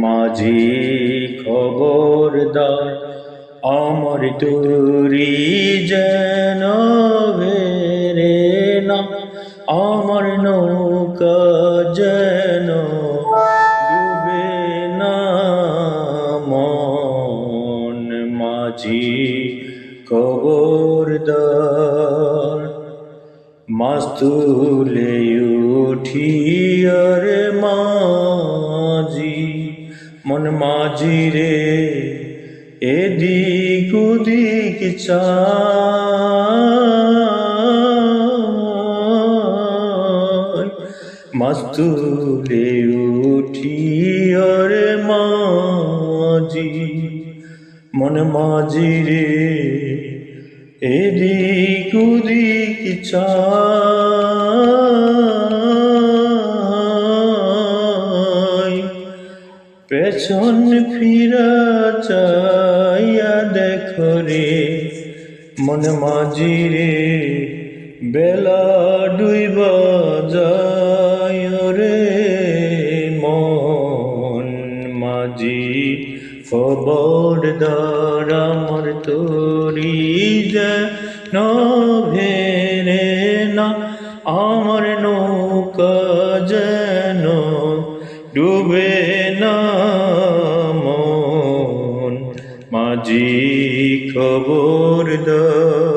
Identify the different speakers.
Speaker 1: মাঝি খবরদার, আমার তরি যেন ভেরে না, আমার নৌকা যেন ডুবে না। মন মাঝি খবরদার, মাছ তুলে উঠিয়ার মাঝি, মন মাঝি রে এদিক ওদিক চায়, মাছ তুলে উঠিয়ার মাঝি, মন মাঝি রে এদিক ওদিক চায়, পেছন ফিরা চাইয়া দেখো রে মন মাঝি রে, বেলা ডুইবা যায় রে। মন মাঝি খবরদার, আমার তরি যেন ভেরে না, আমার নৌকা যেন ডুবে না। মন মাঝি খবরদার।